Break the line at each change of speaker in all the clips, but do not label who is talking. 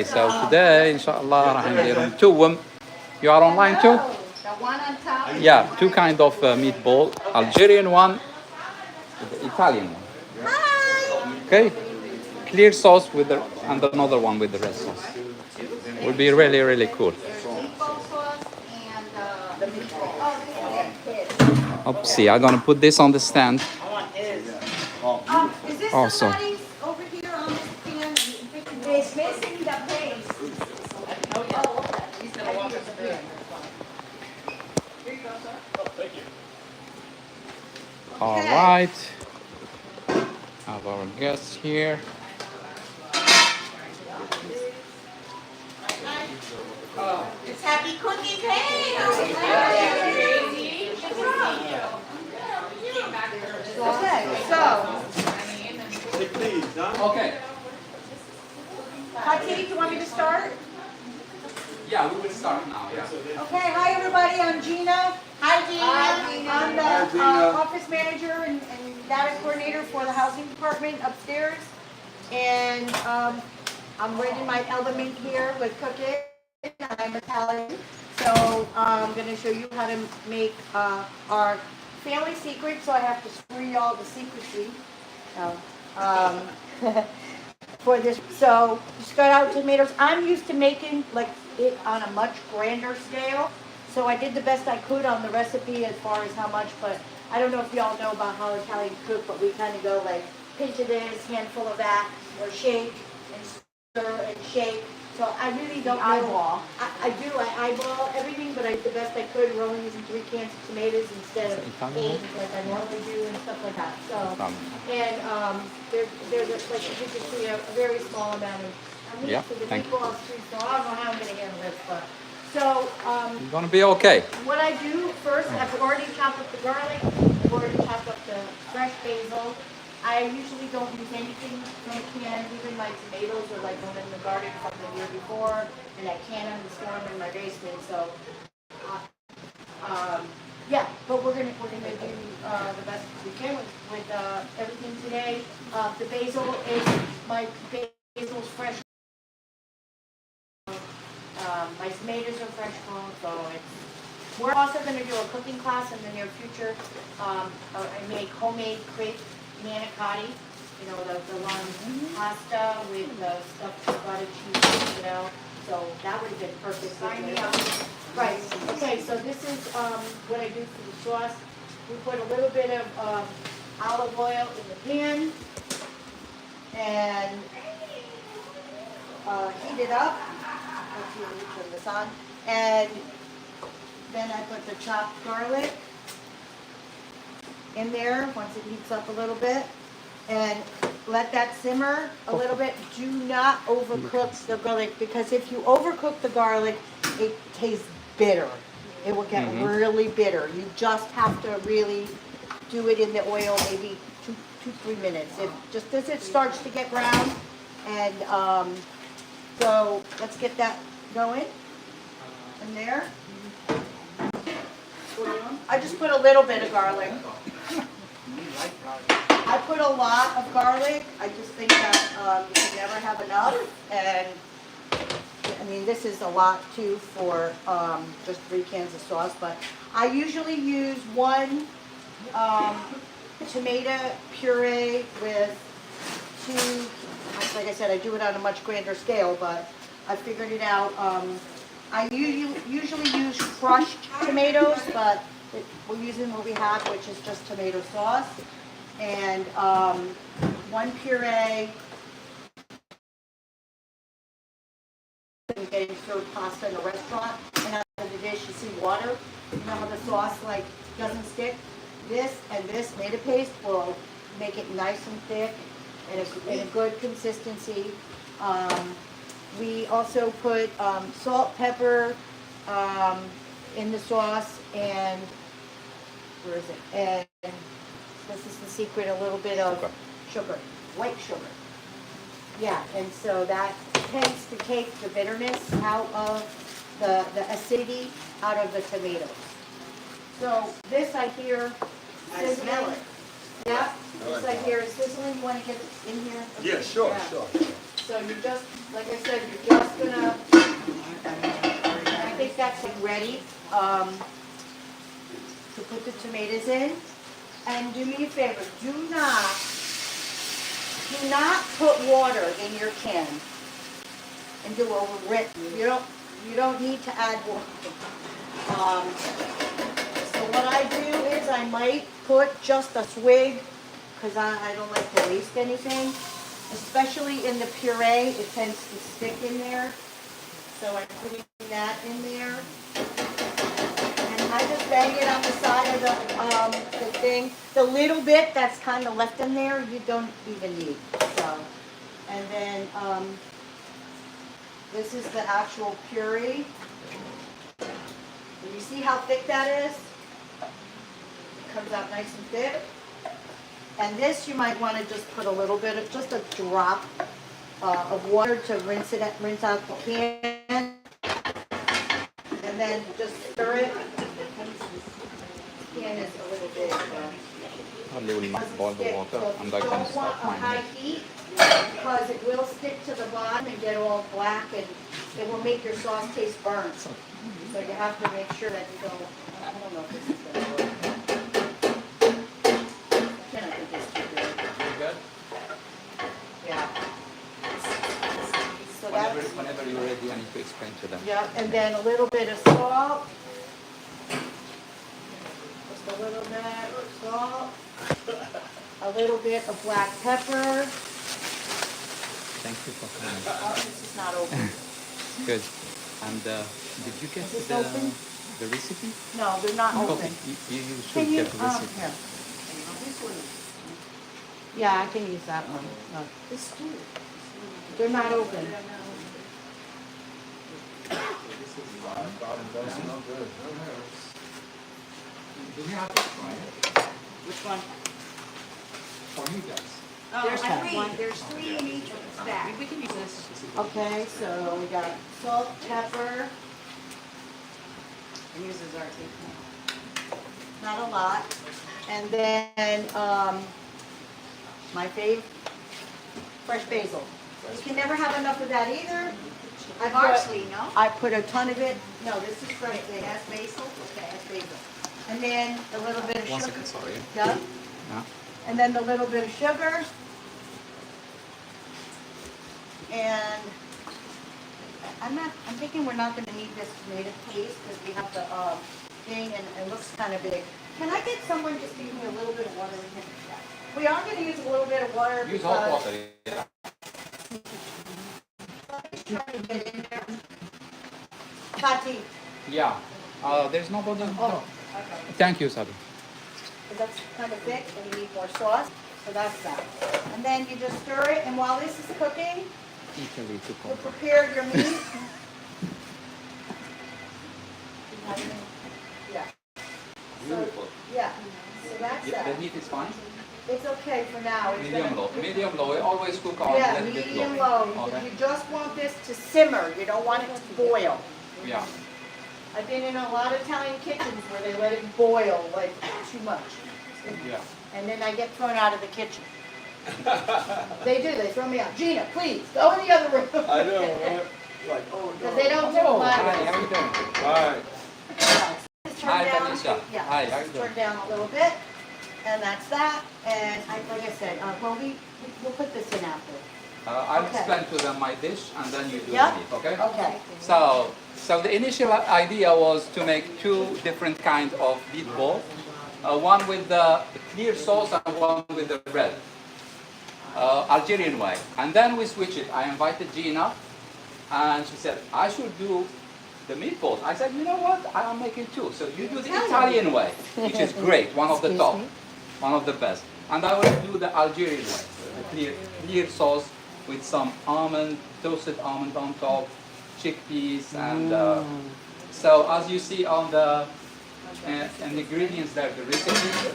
So today, inshallah, راح ندير متوم. You are online too?
The one on top.
Yeah, two kind of meatball. Algerian one, the Italian one. Okay, clear sauce with the and another one with the red sauce. Will be really really cool.
Meatball sauce and the meatball.
Oopsie, I'm gonna put this on the stand.
Is this
Awesome.
somebody's over here on this pan? It's missing the paste. Oh, okay. He's gonna walk us through. Here you go, sir. Oh, thank you.
All right. Have our guests here.
It's happy cooking day. Okay, so,
Okay.
Hati, do you want me to start?
Yeah, we will start now. Yeah.
Okay, hi everybody, I'm Gina. Hi Gina. I'm the office manager and data coordinator for the housing department upstairs. And I'm reading my element here with cooking. I'm Italian. So I'm going to show you how to make our family secret. So I have to screw y'all the secrecy. For this, so you start out with tomatoes. I'm used to making like it on a much grander scale, so I did the best I could on the recipe as far as how much. But I don't know if y'all know about how Italians cook, but we kind of go like pinch of this, handful of that, or shake and stir and shake. So I really don't know. I do. I eyeball everything, but I did the best I could. We're only using 3 cans of tomatoes instead of 8, like I normally do, and stuff like that. So, and there's like you can see a very small amount of meat for the meatballs too. So I don't know how I'm going to handle this, but so
You're gonna be okay.
what I do first, I've already chopped up the garlic. I've already chopped up the fresh basil. I usually don't use anything from a can, even my tomatoes are like going in the garden from the year before, and I can them and store them in my basement. So, yeah, but we're gonna do the best we can with everything today. The basil is basil's fresh. My tomatoes are fresh grown, so it's. We're also going to do a cooking class in the near future. I make homemade crepe manicotti, you know, the long pasta with the stuffed cottage cheese, you know. So that would have been perfect. Right. Okay. So this is what I do for the sauce. We put a little bit of olive oil in the pan and heat it up. Let's see, let me turn this on. And then I put the chopped garlic in there once it heats up a little bit, and let that simmer a little bit. Do not overcook the garlic, because if you overcook the garlic, it tastes bitter. It will get really bitter. You just have to really do it in the oil, maybe 2-3 minutes. Just as it starts to get brown, and so let's get that going in there. I just put a little bit of garlic. I put a lot of garlic. I just think that you can never have enough. And I mean, this is a lot too for just 3 cans of sauce. But I usually use 1 tomato puree with 2. Like I said, I do it on a much grander scale, but I figured it out. I usually use crushed tomatoes, but we're using what we have, which is just tomato sauce. And 1 puree. Getting served pasta in a restaurant, and out of the dish you see water. You know how the sauce like doesn't stick? This and this tomato paste will make it nice and thick and a good consistency. We also put salt, pepper in the sauce, and where is it? And this is the secret, a little bit of sugar, white sugar. Yeah, and so that tends to take the bitterness out of the acidity out of the tomatoes. So this I hear sizzling. I smell it. Yeah, this I hear is sizzling. You want to get in here?
Yeah, sure.
So you're just, like I said, you're just gonna, I think that's like ready to put the tomatoes in. And do me a favor, do not put water in your can and do overwritten. You don't need to add water. So what I do is I might put just a swig, because I don't like to waste anything. Especially in the puree, it tends to stick in there. So I'm putting that in there. And I just bang it on the side of the thing. The little bit that's kind of left in there, you don't even need. So, and then this is the actual puree. And you see how thick that is? It comes out nice and thick. And this you might want to just put a little bit of, just a drop of water to rinse out the can. And then just stir it. The can is a little big.
Probably will not boil the water, and I can
Don't want
start
a
my
high
meat.
heat because it will stick to the bottom and get all black, and it will make your sauce taste burnt. So you have to make sure that you don't. I don't know if this is going to work. I think it's too good.
Good?
Yeah. So that's,
Whenever you're ready, I need to explain to them.
yeah, and then a little bit of salt. Just a little bit of salt. A little bit of black pepper.
Thank you for coming.
Oh, this is not open.
Good. And did you get
Is this open?
the recipe?
No, they're not
Okay,
open.
you should
Can you,
get the recipe.
here. Yeah, I can use that one. No, this too. They're not open.
Do we have to try it?
Which one?
For you guys.
There's one.
There's three in each stack. We can use this.
Okay, so we got salt, pepper,
And uses our
not a lot. And then, my fave, fresh basil. You can never have enough of that either.
Parsley, no?
I put a ton of it. No, this is fresh. It has basil. Okay, it has basil. And then a little bit of sugar.
1 second, sorry.
Yeah.
Yeah.
And then the little bit of sugar. And I'm thinking we're not gonna need this tomato paste because we have the thing and it looks kind of big. Can I get someone just to give me a little bit of water in here? We are gonna use a little bit of water
Use hot water. Yeah.
Tati,
Yeah. There's no bother.
oh,
Thank you, Sabi.
because that's kind of thick and you need more sauce, so that's that. And then you just stir it, and while this is cooking,
Italy to
you
come.
prepare your meat. Yeah.
Beautiful.
Yeah, so that's
The
that.
heat is fine.
It's okay for now. It's
Medium
gonna-
low. Medium low. We always cook on
Yeah,
a little bit
medium
low.
low.
Okay.
You just want this to simmer. You don't want it to boil.
Yeah.
I've been in a lot of Italian kitchens where they let it boil like too much.
Yeah.
And then I get thrown out of the kitchen. They do, they throw me out. Gina, please, go in the other room.
I know, right? Like, oh
Because
no.
they don't do a
Hello.
lot
Hi,
of
how you doing?
Right.
Just
Hi,
turn down,
Felicia.
yeah,
Hi, how you
just
doing?
turn down a little bit, and that's that. And like I said, well, we'll put this in after.
I'll
Okay.
explain to them my dish and then you do
Yeah?
the meat, okay?
Okay.
So the initial idea was to make two different kinds of meatball. One with the clear sauce and one with the red. Algerian way. And then we switched it. I invited Gina and she said, I should do the meatballs. I said, you know what? I'm making two. So you do the Italian way, which is great, one of the top, one of the best. And I will do the Algerian way, the clear sauce with some almond, toasted almond on top, chickpeas, and so as you see on the ingredients there, the recipe,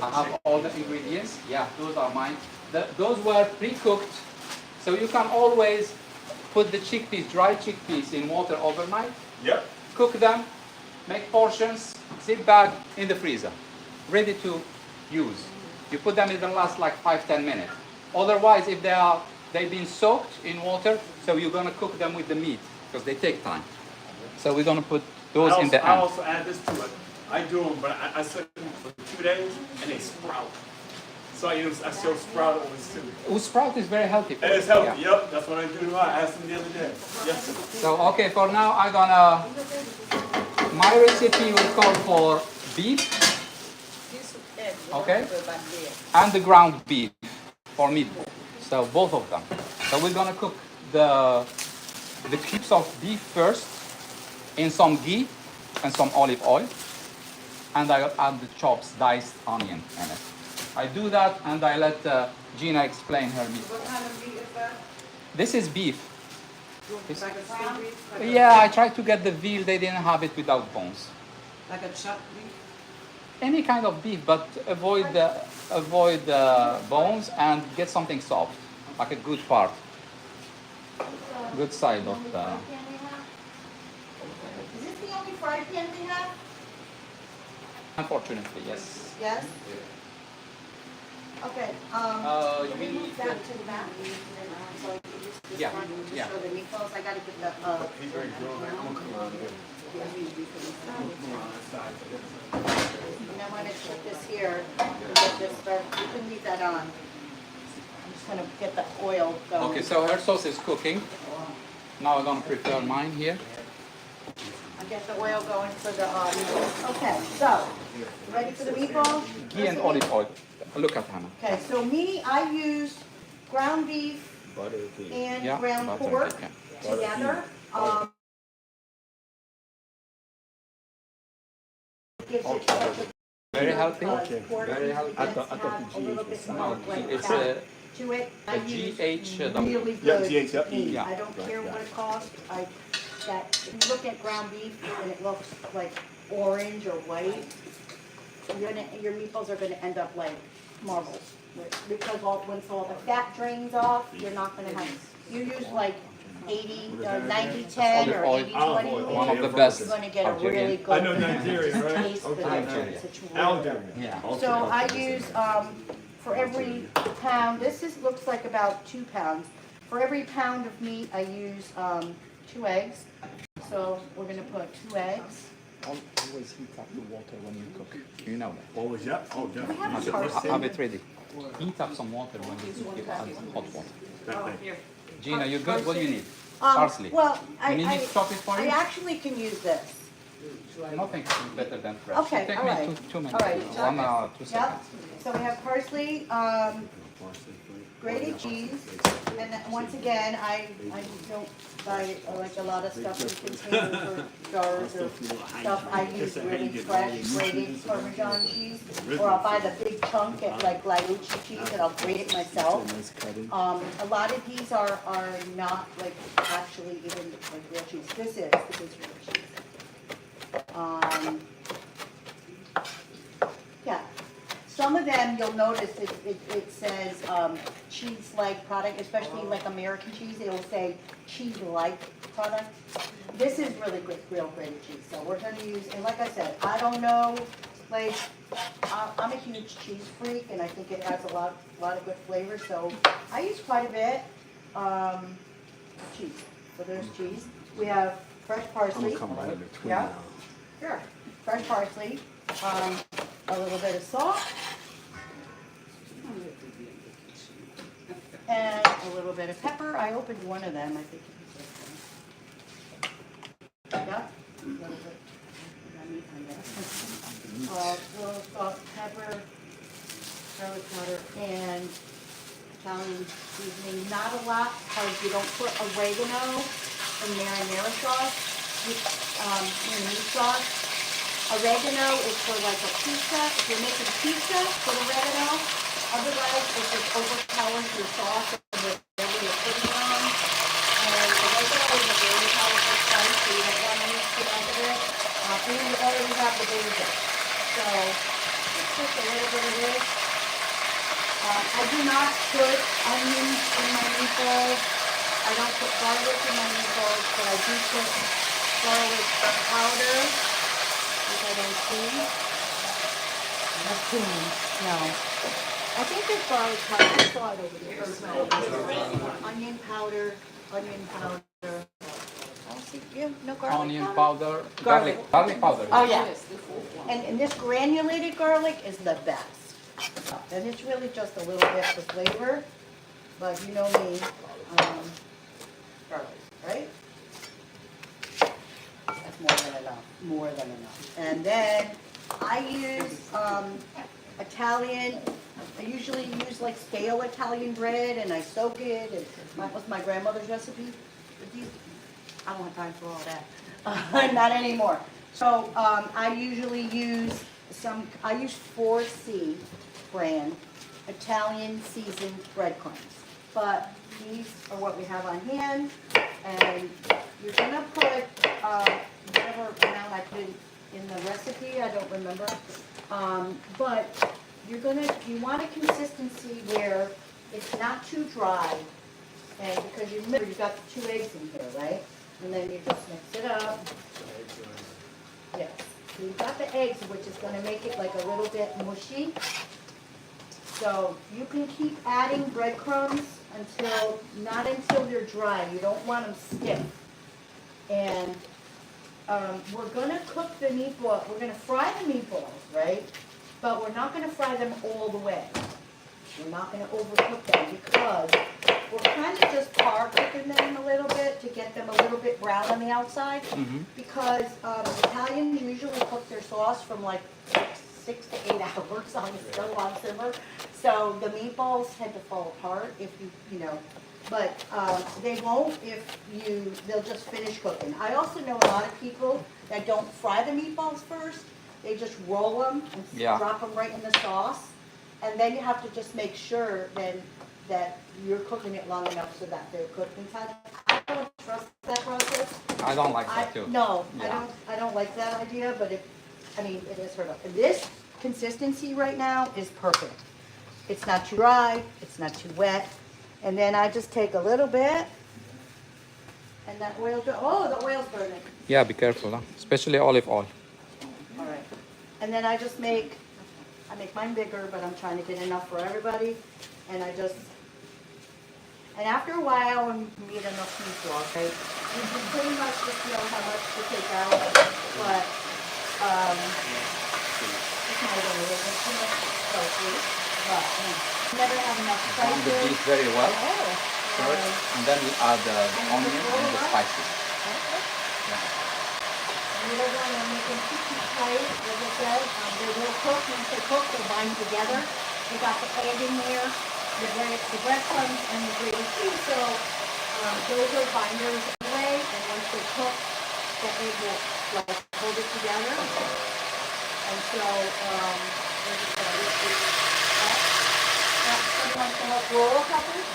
I have all the ingredients. Yeah, those are mine. Those were pre-cooked, so you can always put the chickpeas, dry chickpeas in water overnight,
Yep.
cook them, make portions, sit back in the freezer, ready to use. You put them in the last like 5-10 minutes. Otherwise, if they are they've been soaked in water, so you're gonna cook them with the meat because they take time. So we're gonna put those in the
I
end.
also add this to it. I do them, but I set them for 2 days and they sprout. So I still sprout over too.
Oh, sprout is very healthy. For
And it's
you.
healthy.
Yeah.
Yep, that's what I do. I asked them the other day. Yes, sir.
So okay, for now I'm gonna. My recipe will call for beef, okay, and the ground beef for meatball. So both of them. So we're gonna cook the cubes of beef first in some ghee and some olive oil, and I'll add the chops, diced onion in it. I do that and I let Gina explain her meat.
What kind of meat is that?
This is beef.
Like a steamed beef? Like a-
Yeah, I tried to get the veal. They didn't have it without bones.
Like a chuck beef?
Any kind of beef, but avoid bones and get something soft, like a good part, good side of the.
Is this the only fried pan we have?
Unfortunately, yes.
Yes? Okay,
You
we
need
move that to the back. So I can use this
Yeah,
one to
yeah.
show the meatballs. I gotta get the, and then when I put this here, and get this started, you can leave that on. I'm just gonna get the oil going.
Okay, so her sauce is cooking. Now I'm gonna prepare mine here.
I get the oil going for the, meatballs. Okay, so, ready for the meatballs?
Ghee and olive oil. Look at Hannah.
Okay, so me, I use ground beef and
Yeah,
ground
butter,
pork
okay.
together. Gives it such a
Very healthy.
pork.
Very healthy.
Let's have a little bit more like
It's
fat
a
to it. I use
GH.
really
Yeah,
good
GH, yep.
meat.
Yeah.
I don't care what it costs. If you look at ground beef and it looks like orange or white, your meatballs are gonna end up like marbles. Because once all the fat drains off, you're not gonna have, you use like 80, 90-10 or
Olive oil.
80-20.
One of the best.
You're gonna get a
Algerian.
really good.
I know Nigeria, right?
taste with
Okay.
it. It's really
Algerian.
Yeah.
so I use, for every pound, looks like about 2 pounds. For every pound of meat, I use 2 eggs. So we're gonna put 2 eggs.
Always heat up the water when you cook. You know that.
What was that? Oh,
We
yeah.
have a parsley.
Have it ready. Heat up some water when you add hot water.
Oh, here.
Gina, you good? What do you need?
Um,
Parsley.
Well,
You need me to chop it for
I
you?
actually can use this.
Nothing is better than fresh.
Okay,
Take
all
me
right.
two minutes.
All right.
1 hour, 2
Yep,
seconds.
so we have parsley, grated cheese, and then once again, I don't buy like a lot of stuff in containers or jars or stuff. I use really fresh grated Parmesan cheese, or I'll buy the big chunk at like Liucci cheese and I'll grate it myself. A lot of these are not like actually even like real cheese. This is real cheese. Yeah. Some of them, you'll notice it says cheese-like product, especially like American cheese, it'll say cheese-like product. This is really good, real grated cheese, so we're gonna use, and like I said, I don't know, like, I'm a huge cheese freak, and I think it has a lot of good flavor, so I use quite a bit, cheese. So there's cheese. We have fresh parsley. Yeah, sure. Fresh parsley, a little bit of salt, and a little bit of pepper. I opened one of them, I think. Yeah, a little bit. Little salt, pepper, garlic powder, and Italian seasoning. Not a lot, because you don't put oregano in marinara sauce, in meat sauce. Oregano is for like a pizza. If you're making pizza, put oregano. Otherwise, it just overpowers your sauce and whatever you're putting on. And oregano is a very powerful spice, so you don't want to mix it out of it. And you already have the basil. So, just a little bit of this. I do not put onions in my meatballs. I don't put garlic in my meatballs, but I do put garlic powder. Which I don't see. That's no. I think there's garlic powder. I saw it over there. Onion powder, onion powder. Oh, see, you have no garlic
Onion
powder?
powder, garlic powder.
Oh, yeah. And this granulated garlic is the best. And it's really just a little bit for flavor, but you know me, garlic, right? That's more than enough. And then I use Italian, I usually use like stale Italian bread and I soak it, and that was my grandmother's recipe. But these, I don't have time for all that. Not anymore. So I usually use I use 4C brand Italian seasoned breadcrumbs. But these are what we have on hand, and you're gonna put whatever amount I put in the recipe, I don't remember. But you want a consistency where it's not too dry, and because you remember you've got the 2 eggs in here, right? And then you just mix it up. Yes. So you've got the eggs, which is going to make it like a little bit mushy. So you can keep adding breadcrumbs not until they're dry. You don't want them stiff. And we're going to cook the meatball. We're going to fry the meatballs, right? But we're not going to fry them all the way. We're not going to overcook them because we're kind of just par cooking them a little bit to get them a little bit brown on the outside. Because Italians usually cook their sauce from like 6 to 8 hours on the stove on simmer. So the meatballs tend to fall apart if you know, but they won't if they'll just finish cooking. I also know a lot of people that don't fry the meatballs first. They just roll them and drop them right in the sauce. And then you have to just make sure then that you're cooking it long enough so that they're cooked inside. I don't trust that process.
I don't like that too.
No,
Yeah.
I don't like that idea, but it is heard of. This consistency right now is perfect. It's not too dry, it's not too wet. And then I just take a little bit, and that oil, the oil's burning.
Yeah, be careful, huh? Especially olive oil.
All right. And then I make mine bigger, but I'm trying to get enough for everybody. And and after a while, when you get enough meatball, right, you can pretty much just know how much to take out. But it's not really too much spicy. But you never have enough
Brown the
spices.
beef very well
Oh.
first, and then we add the onion and the spices.
You don't want to make them too tight, as I said. They will cook. Once they cook, they'll bind together. You got the egg in there, the breadcrumbs, and the green cheese. So those are binders anyway. And once they cook, the egg will like hold it together. And so we're just going to roll peppers.